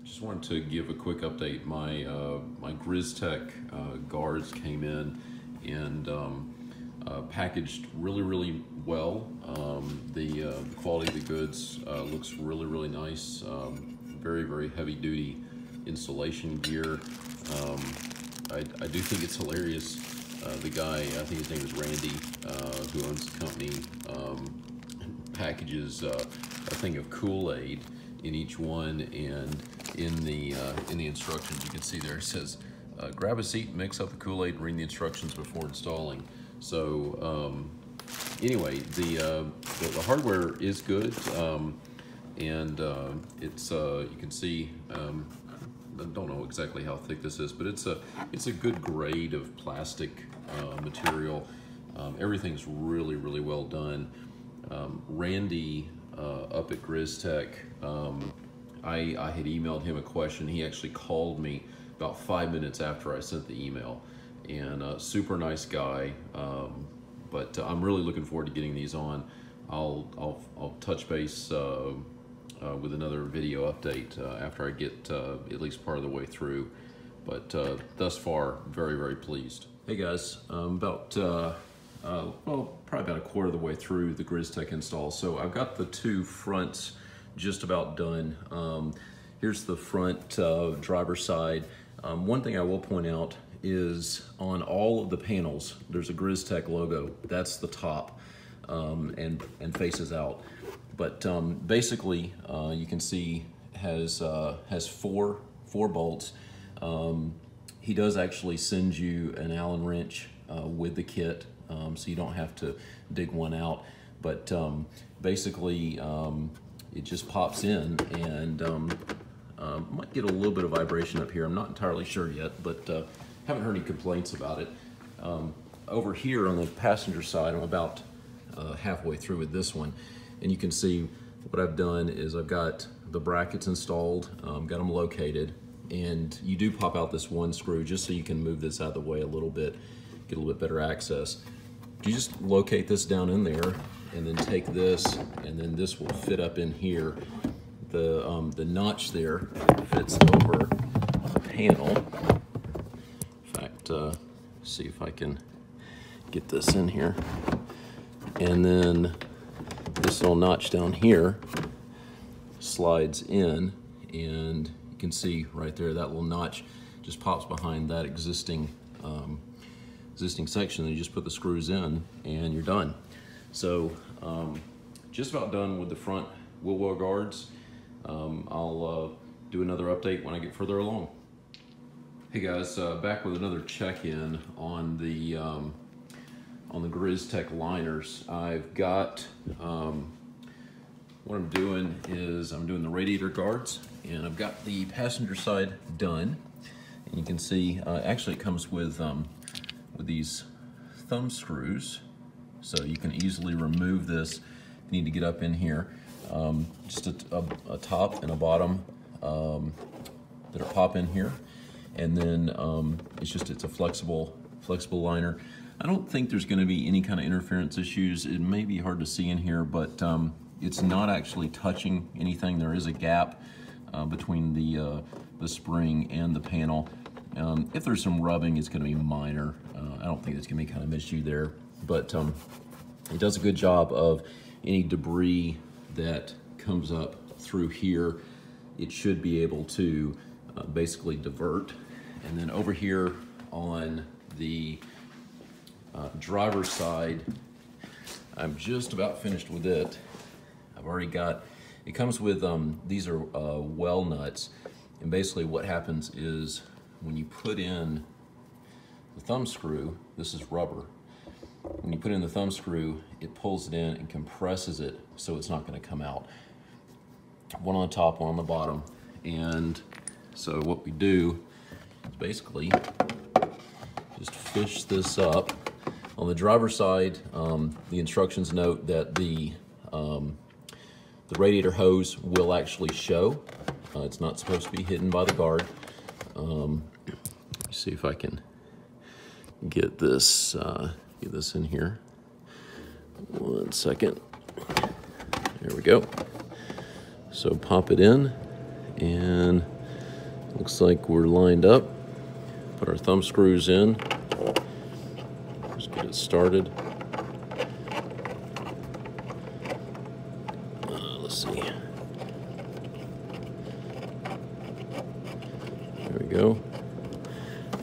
Just wanted to give a quick update. My GrizzzTek guards came in and packaged really well. The quality of the goods looks really nice. Very heavy duty installation gear. I do think it's hilarious. The guy, I think his name is Randy, who owns the company, packages a thing of Kool-Aid in each one, and in the instructions you can see there it says grab a seat, mix up the Kool-Aid, and read the instructions before installing. So anyway, the hardware is good, and it's you can see, I don't know exactly how thick this is, but it's a good grade of plastic material. Everything's really well done. Randy up at GrizzzTek, I had emailed him a question. He actually called me about 5 minutes after I sent the email, and super nice guy. But I'm really looking forward to getting these on. I'll touch base with another video update after I get at least part of the way through. But thus far, very pleased. Hey guys, well, probably about a quarter of the way through the GrizzzTek install. So I've got the two fronts just about done. Here's the front driver's side. One thing I will point out is on all of the panels, there's a GrizzzTek logo. That's the top, and faces out. But basically, you can see has four bolts. He does actually send you an Allen wrench with the kit, so you don't have to dig one out. But basically, it just pops in, and might get a little bit of vibration up here. I'm not entirely sure yet, but haven't heard any complaints about it. Over here on the passenger side, I'm about halfway through with this one, and you can see what I've done is I've got the brackets installed, got them located, and you do pop out this one screw just so you can move this out of the way a little bit, get a little bit better access. You just locate this down in there, and then take this, and then this will fit up in here. The notch there fits over the panel. In fact, see if I can get this in here. And then this little notch down here slides in, and you can see right there that little notch just pops behind that existing section, and you just put the screws in and you're done. So just about done with the front wheel well guards. I'll do another update when I get further along. Hey guys, back with another check-in on the GrizzzTek liners. I've got what I'm doing is I'm doing the radiator guards, and I've got the passenger side done. And you can see actually it comes with these thumb screws, so you can easily remove this if you need to get up in here. Just a top and a bottom that are pop in here, and then it's a flexible liner. I don't think there's going to be any kind of interference issues. It may be hard to see in here, but it's not actually touching anything. There is a gap between the spring and the panel. If there's some rubbing, it's going to be minor. I don't think there's going to be kind of issue there, but it does a good job of any debris that comes up through here. It should be able to basically divert. And then over here on the driver's side, I'm just about finished with it. I've already got, it comes with, these are well nuts. And basically what happens is when you put in the thumb screw, this is rubber. When you put in the thumb screw, it pulls it in and compresses it so it's not going to come out. One on the top, one on the bottom. And so what we do is basically just fish this up. On the driver's side, the instructions note that the radiator hose will actually show. It's not supposed to be hidden by the guard. Let me see if I can get this in here. 1 second. There we go. So pop it in, and looks like we're lined up. Put our thumb screws in. Just get it started. Let's see. There we go.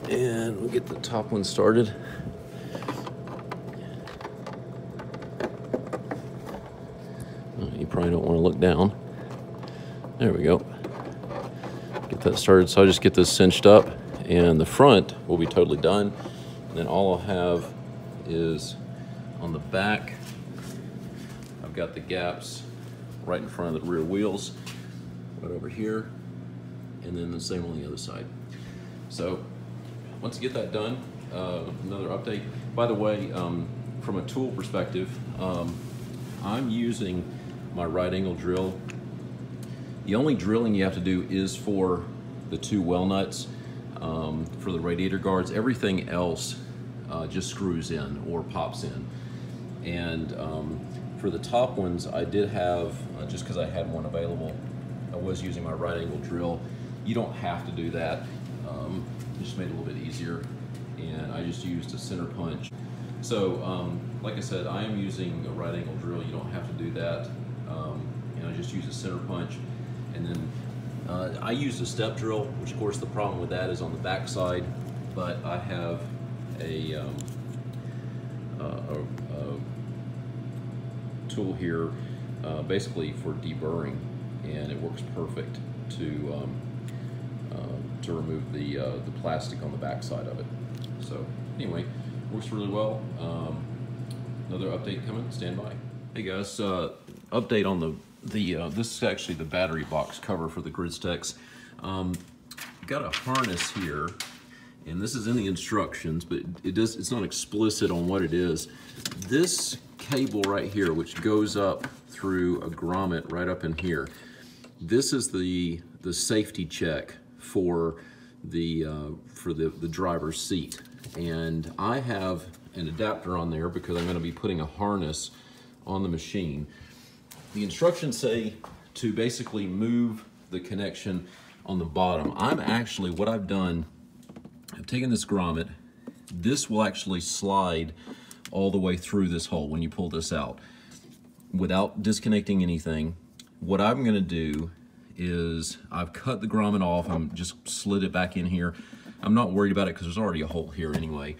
And we'll get the top one started. You probably don't want to look down. There we go. Get that started. So I'll just get this cinched up, and the front will be totally done. And then all I'll have is on the back, I've got the gaps right in front of the rear wheels, right over here, and then the same on the other side. So once you get that done, another update. By the way, from a tool perspective, I'm using my right angle drill. The only drilling you have to do is for the two well nuts for the radiator guards. Everything else just screws in or pops in. And for the top ones, I did have, just because I had one available, I was using my right angle drill. You don't have to do that. It just made it a little bit easier. And I just used a center punch. So, like I said, I am using a right angle drill. You don't have to do that. And I just use a center punch. And then I used a step drill, which of course the problem with that is on the back side, but I have a tool here basically for deburring, and it works perfect to remove the plastic on the back side of it. So anyway, works really well. Another update coming, stand by. Hey guys, update on this is actually the battery box cover for the GrizzzTeks. Got a harness here, and this is in the instructions, but it's not explicit on what it is. This cable right here, which goes up through a grommet right up in here, this is the safety check for the driver's seat. And I have an adapter on there because I'm going to be putting a harness on the machine. The instructions say to basically move the connection on the bottom. What I've done, I've taken this grommet. This will actually slide all the way through this hole when you pull this out without disconnecting anything. What I'm going to do is I've cut the grommet off. I'm just slid it back in here. I'm not worried about it because there's already a hole here anyway.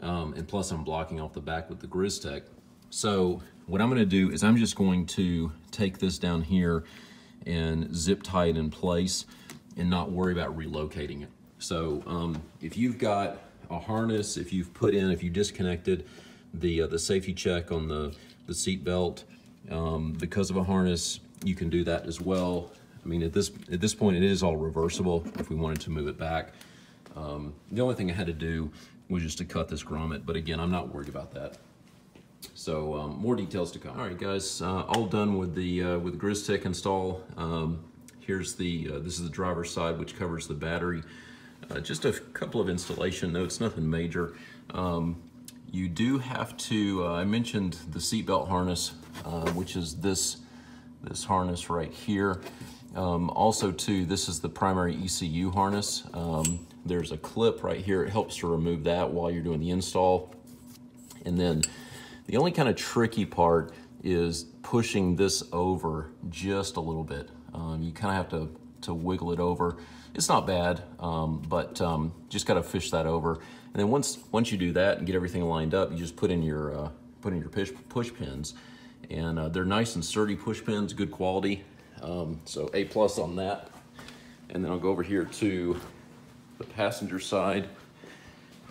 And plus I'm blocking off the back with the GrizzzTek. So what I'm going to do is I'm just going to take this down here and zip tie it in place and not worry about relocating it. So if you've got a harness, if you disconnected the safety check on the seat belt because of a harness, you can do that as well. I mean, at this point, it is all reversible if we wanted to move it back. The only thing I had to do was just to cut this grommet, but again, I'm not worried about that. So more details to come. All right, guys, all done with the GrizzzTek install. Here's this is the driver's side, which covers the battery. Just a couple of installation notes, nothing major. You do have to, I mentioned the seatbelt harness, which is this harness right here. Also too, this is the primary ECU harness. There's a clip right here. It helps to remove that while you're doing the install. And then the only kind of tricky part is pushing this over just a little bit. You kind of have to wiggle it over. It's not bad, but just got to fish that over. And then once you do that and get everything lined up, you just put in your push pins, and they're nice and sturdy push pins, good quality. So A+ on that. And then I'll go over here to the passenger side,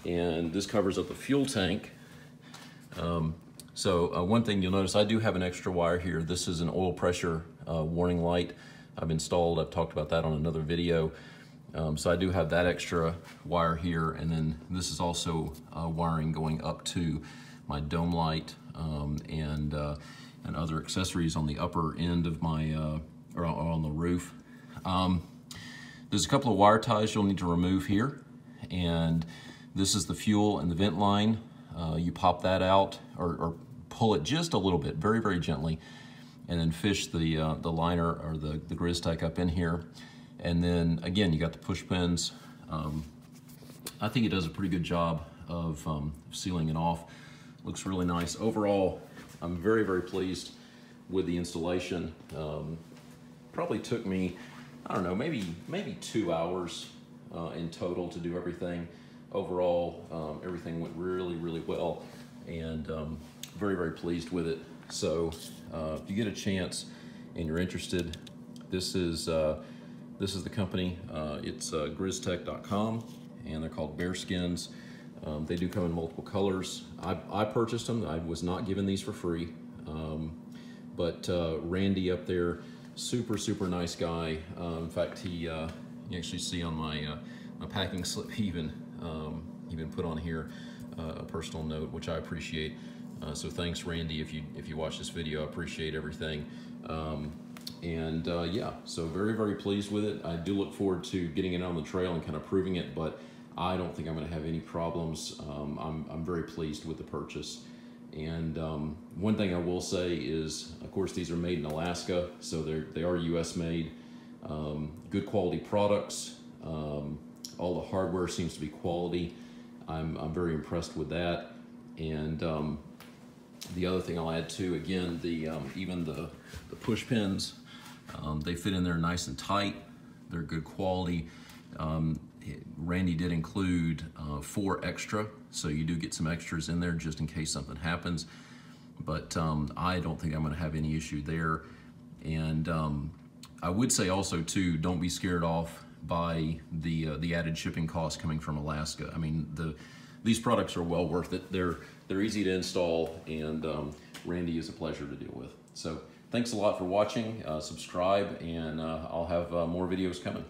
and this covers up the fuel tank. One thing you'll notice, I do have an extra wire here. This is an oil pressure warning light I've installed. I've talked about that on another video. So I do have that extra wire here, and then this is also wiring going up to my dome light and other accessories on the upper end of my, or on the roof. There's a couple of wire ties you'll need to remove here, and this is the fuel and the vent line. You pop that out, or pull it just a little bit, very, very gently, and then fish the liner or the GrizzzTek up in here. And then again, you got the push pins. I think it does a pretty good job of sealing it off. Looks really nice. Overall, I'm very, very pleased with the installation. Probably took me, I don't know, maybe 2 hours in total to do everything. Overall, everything went really, really well, and very, very pleased with it. So if you get a chance and you're interested, this is the company. It's GrizzzTek.com, and they're called Bearskinz. They do come in multiple colors. I purchased them. I was not given these for free, but Randy up there, super, super nice guy. In fact, you actually see on my packing slip, he even put on here a personal note, which I appreciate. So thanks, Randy, if you watch this video. I appreciate everything. Yeah, so very, very pleased with it. I do look forward to getting it on the trail and kind of proving it, but I don't think I'm going to have any problems. I'm very pleased with the purchase. And one thing I will say is, of course, these are made in Alaska, so they are US made. Good quality products. All the hardware seems to be quality. I'm very impressed with that. And the other thing I'll add too, again, even the push pins, they fit in there nice and tight. They're good quality. Randy did include 4 extra, so you do get some extras in there just in case something happens. But I don't think I'm going to have any issue there. And I would say also too, don't be scared off by the added shipping costs coming from Alaska. I mean, these products are well worth it. They're easy to install, and Randy is a pleasure to deal with. So thanks a lot for watching. Subscribe, and I'll have more videos coming.